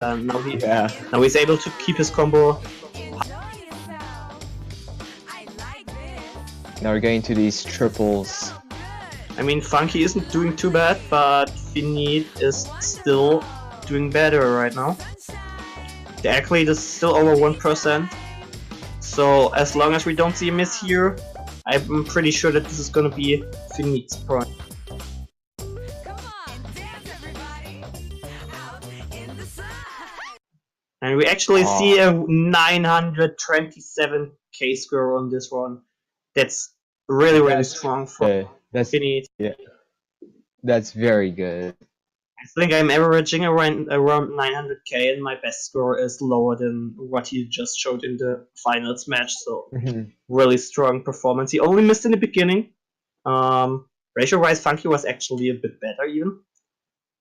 Now he's able to keep his combo. Now we're getting to these triples. I mean, Funky isn't doing too bad, but Finite is still doing better right now. The accurate is still over 1%. So as long as we don't see a miss here, I'm pretty sure that this is gonna be Finite's point. And we actually see a 927k score on this one. That's really strong for Finite. Yeah, that's very good. I think I'm averaging around 900k, and my best score is lower than what he just showed in the finals match. So really strong performance. He only missed in the beginning. Ratio-wise, Funky was actually a bit better even,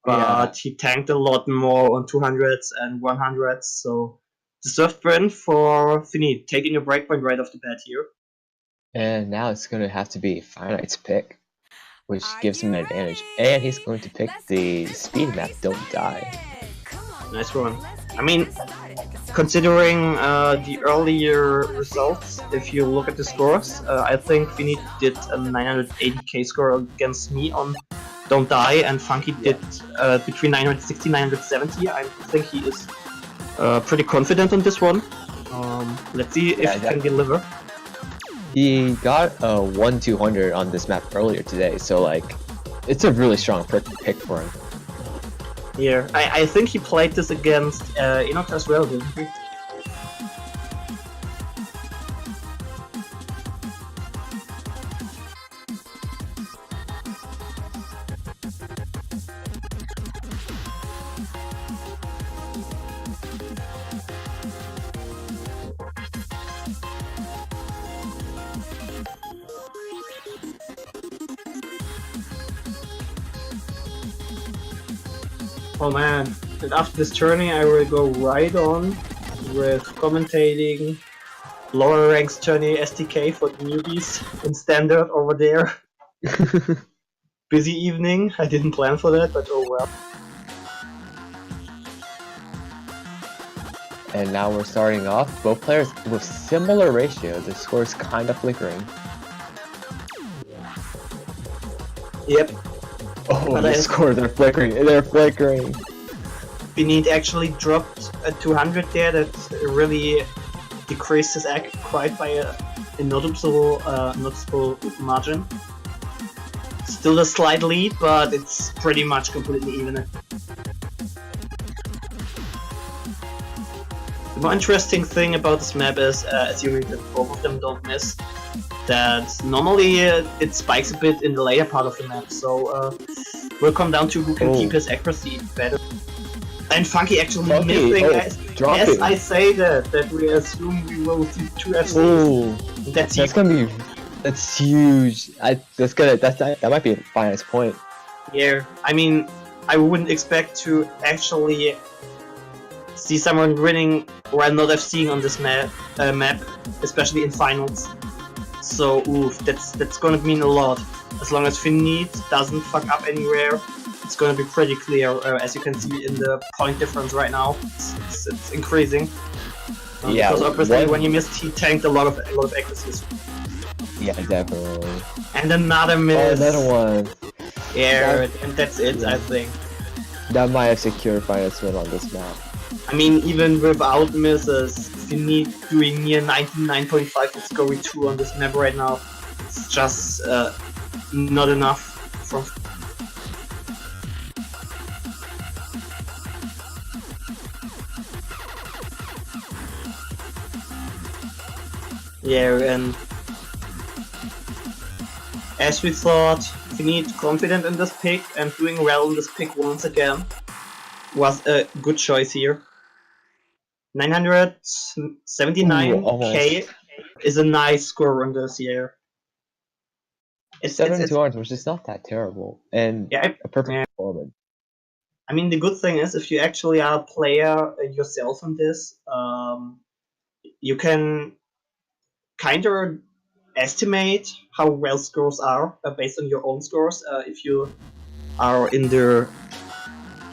but he tanked a lot more on 200s and 100s. So deserved win for Finite, taking a breakpoint right off the bat here. And now it's gonna have to be Finite's pick, which gives him an advantage. And he's going to pick the speed map, Don't Die. Nice one. I mean, considering the earlier results, if you look at the scores, I think Finite did a 980k score against me on Don't Die, and Funky did between 960 and 970. I think he is pretty confident on this one. Let's see if he can deliver. He got a 1-200 on this map earlier today, so like, it's a really strong pick for him. Yeah, I think he played this against Enoch as well, didn't he? Oh man, and after this tourney I will go right on with commentating lower ranks tourney STK for the newbies in standard over there. Busy evening, I didn't plan for that, but oh well. And now we're starting off, both players with similar ratio, the score is kind of flickering. Yep. Oh, the scores are flickering, they're flickering. Finite actually dropped a 200 there, that really decreased his egg quite by a noticeable margin. Still a slight lead, but it's pretty much completely even. The more interesting thing about this map is, assuming that both of them don't miss, that normally it spikes a bit in the later part of the map, so will come down to who can keep his accuracy better. And Funky actually missing, as I say that we assume we will see 2 FCs. That's huge. That might be Finite's point. Yeah, I mean, I wouldn't expect to actually see someone winning while not FCing on this map, especially in finals. So oof, that's gonna mean a lot. As long as Finite doesn't fuck up anywhere, it's gonna be pretty clear. As you can see in the point difference right now, it's increasing. Because obviously when he missed, he tanked a lot of accuracies. Yeah, definitely. And another miss. Oh, another one. Yeah, and that's it. I think that might have secured Finite's win on this map. I mean, even without misses, Finite doing near 99.5 with scoring 2 on this map right now, it's just not enough from. Yeah, and as we thought, Finite confident in this pick and doing well in this pick once again was a good choice here. 979k is a nice score on this year. 7-2, which is not that terrible, and a perfect performance. I mean, the good thing is, if you actually are a player yourself on this, you can kind of estimate how well scores are based on your own scores. If you are in the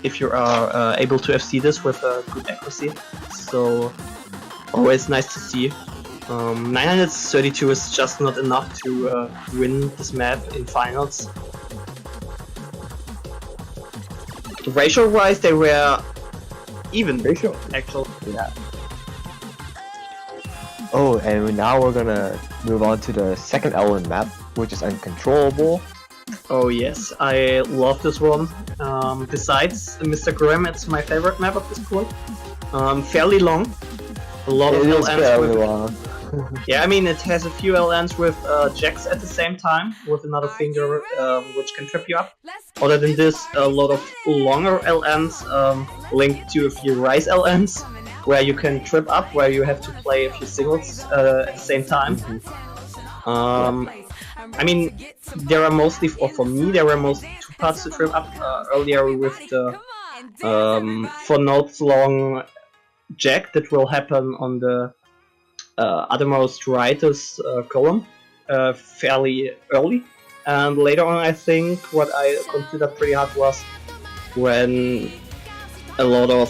if you are able to FC this with good accuracy. So always nice to see. 932 is just not enough to win this map in finals. Ratio-wise, they were even. Ratio, actually. yeah. Oh, and now we're gonna move on to the second element map, which is uncontrollable. Oh yes, I love this one. Besides Mr. Grimm, it's my favorite map of this point. Fairly long. A lot of LNs with... long. Yeah, I mean, it has a few LNs with jacks at the same time, with another finger which can trip you up. Other than this, a lot of longer LNs linked to a few rise LNs, where you can trip up, where you have to play a few singles at the same time. I mean, there are mostly, or for me, there were mostly 2 parts to trip up. Earlier with the 4 notes long jack that will happen on the othermost rightest column fairly early, and later on I think what I considered pretty hard was when a lot of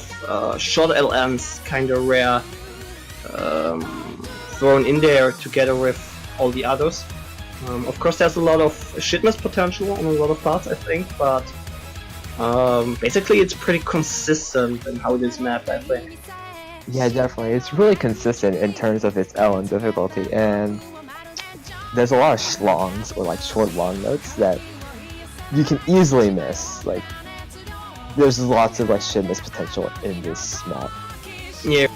short LNs kind of were thrown in there together with all the others. Of course there's a lot of shitness potential on a lot of parts I think, but basically it's pretty consistent in how this map I think. Yeah, definitely. It's really consistent in terms of its LN difficulty, and there's a lot of schlongs, or like short long notes, that you can easily miss. Like, there's lots of like shit miss potential in this map. Yeah,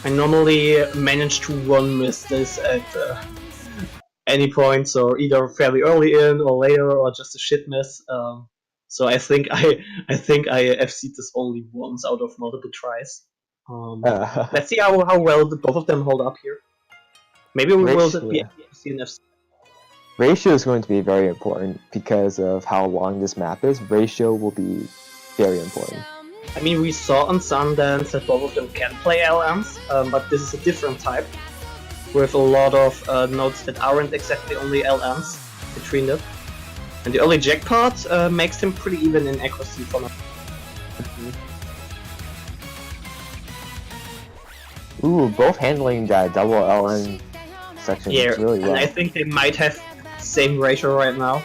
I normally manage to one miss this at any point, so either fairly early in or later, or just a shit miss. So I think I FC'd this only once out of multiple tries. Let's see how well both of them hold up here. Maybe we will be FC and FC. Ratio is going to be very important because of how long this map is. Ratio will be very important. I mean, we saw on Sundance that both of them can play LMs, but this is a different type, with a lot of notes that aren't exactly only LMs between them. And the early jack part makes them pretty even in accuracy for now. Ooh, both handling that double LN section really well. And I think they might have the same ratio right now.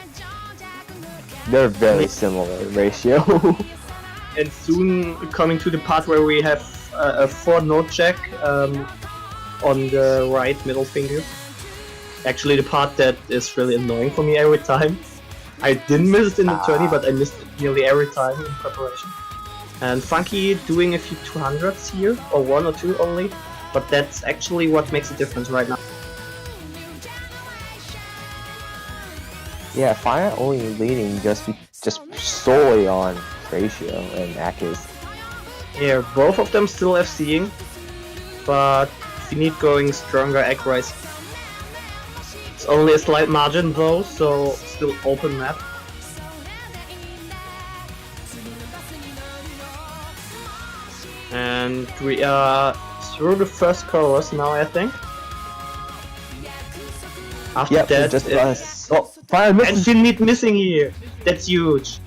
They're very similar ratio. And soon coming to the part where we have a 4-note jack on the right middle finger. Actually the part that is really annoying for me every time. I didn't miss it in the tourney, but I missed it nearly every time in preparation. And Funky doing a few 200s here, or 1 or 2 only, but that's actually what makes a difference right now. Yeah, Fire only leading just solely on ratio and accuracy. Yeah, both of them still FCing, but we need going stronger accuracy. It's only a slight margin though, so still open map. And we are through the first chorus now, I think. After that, just Fire missing. And she need missing here. That's huge.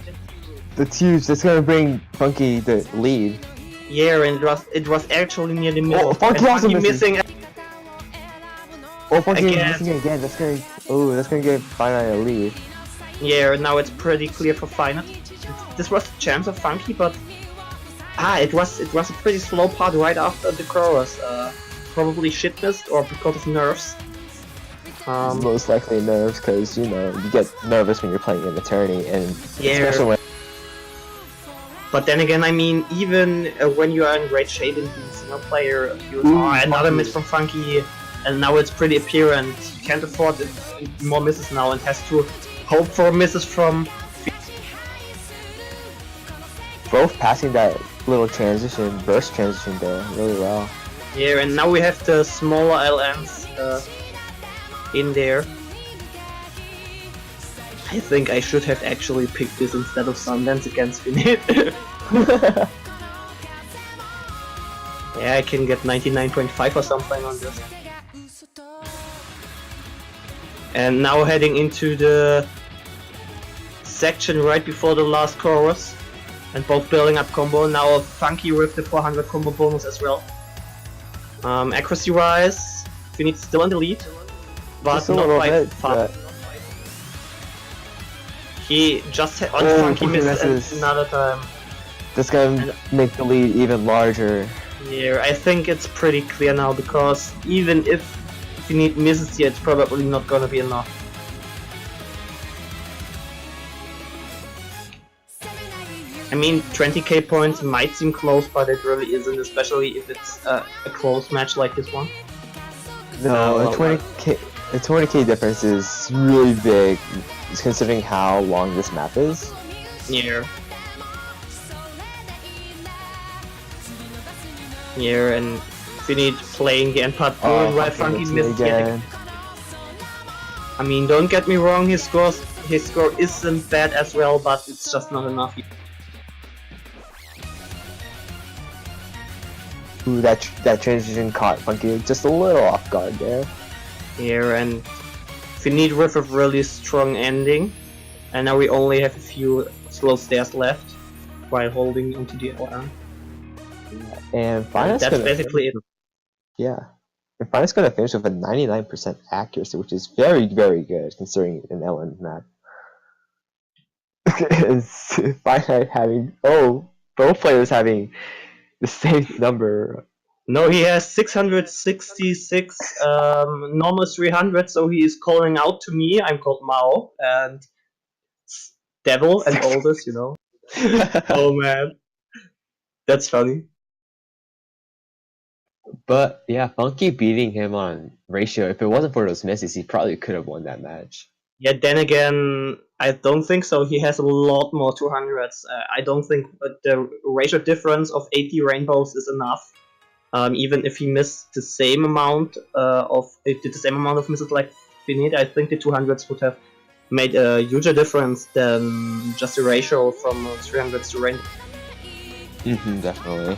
That's huge. That's gonna bring Funky the lead. Yeah, and it was actually near the middle. Oh, Funky also missing. Oh, Funky missing again. That's gonna give Fire a lead. Yeah, now it's pretty clear for Fire. This was a chance of Funky, but it was a pretty slow part right after the chorus. Probably shit missed or because of nerves. Most likely nerves, because you know you get nervous when you're playing in attorney, and especially when. But then again, I mean, even when you are in great shape in being single player, another miss from Funky, and now it's pretty apparent. You can't afford more misses now, and has to hope for misses from. Both passing that little transition, burst transition there really well. Yeah, and now we have the smaller LMs in there. I think I should have actually picked this instead of Sundance against Finite. Yeah, I can get 99.5 or something on this. And now heading into the section right before the last chorus. And both building up combo. Now Funky with the 400 combo bonus as well. Accuracy wise, Finite's still in the lead, but Just a not little by bit, far. but- He just on Oh, Funky misses misses. another time. That's gonna make the lead even larger. Yeah, I think it's pretty clear now, because even if Finite misses here, it's probably not gonna be enough. I mean, 20k points might seem close, but it really isn't, especially if it's a close match like this one. No, a 20k difference is really big, considering how long this map is. Yeah. Yeah, and Finite playing the end part good, while Funky missed again. I mean, don't get me wrong, his score isn't bad as well, but it's just not enough. Ooh, that transition caught Funky just a little off guard there. Here, and Finite with a really strong ending, and now we only have a few slow stairs left while holding onto the LR. And Finite's That's gonna basically it. Yeah. And Finite's gonna finish with a 99% accuracy, which is very, very good considering an LN map. Is Finite having both players having the same number. No, he has 666 normal 300, so he is calling out to me. I'm called Mao, and Devil and Oldest, you know. Oh man, that's funny. But yeah, Funky beating him on ratio. If it wasn't for those misses, he probably could have won that match. Yeah, then again, I don't think so. He has a lot more 200s. I don't think the ratio difference of 80 rainbows is enough. Even if he missed the same amount of misses like Finite, I think the 200s would have made a huger difference than just the ratio from 300s to rainbow. Definitely.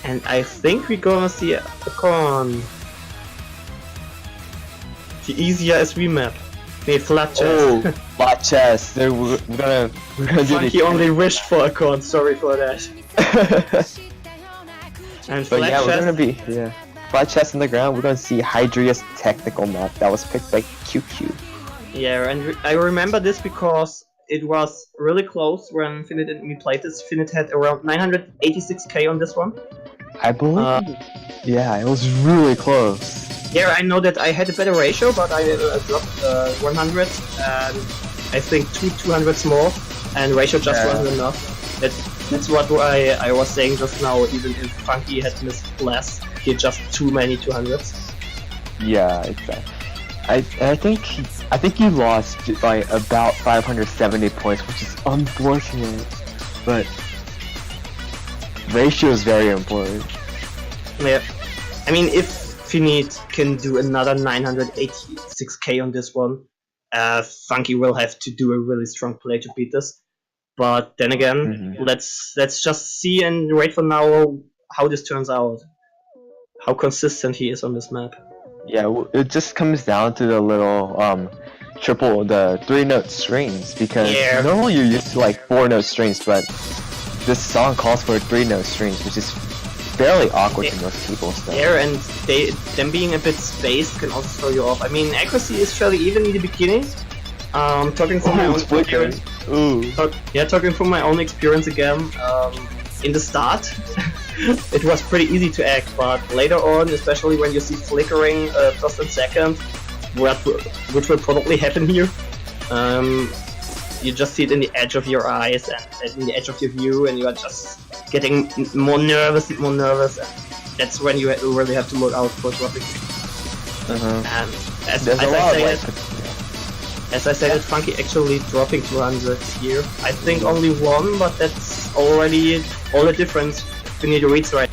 And I think we're gonna see a con. The easier SV map. Nee, flat chest. Oh, flat chest. We're gonna do Funky only wished for a con, sorry for that. And But flat yeah, we're chest, gonna be flat chest on the ground. We're gonna see Hydria's technical map that was picked by QQ. yeah, and I remember this because it was really close when Finite and me played this. Finite had around 986k on this one. I believe. Yeah, it was really close. Yeah, I know that I had a better ratio, but I dropped 100 and I think 200s more, and ratio just wasn't enough. That's what I was saying just now. Even if Funky had missed less, he had just too many 200s. Yeah, exactly. I think he lost by about 570 points, which is unfortunate, but ratio is very important. Yeah, I mean, if Finite can do another 986k on this one, Funky will have to do a really strong play to beat this. But then again, let's just see and wait for now how this turns out. How consistent he is on this map. Yeah, it just comes down to the little the 3-note strings, because normally you're used to like 4-note strings, but this song calls for 3-note strings, which is fairly awkward to most people. So. Yeah, and them being a bit spaced can also throw you off. I mean, accuracy is fairly even in the beginning. Talking from my own experience. Talking from my own experience again. In the start, it was pretty easy to act, but later on, especially when you see flickering first and second, which will probably happen here, you just see it in the edge of your eyes and in the edge of your view, and you are just getting more nervous, and that's when you really have to look out for dropping. And as I said, Funky actually dropping 200 here. I think only one, but that's already all the difference we need to reach right.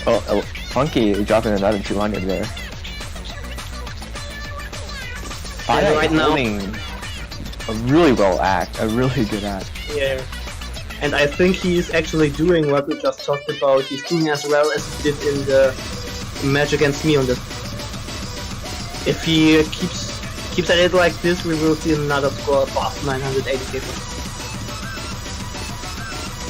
Oh, Funky dropping another 200 there. Right now, a really a really good act. Yeah, and I think he's actually doing what we just talked about. He's doing as well as he did in the match against me on this. If he keeps at it like this, we will see another score above 980k points.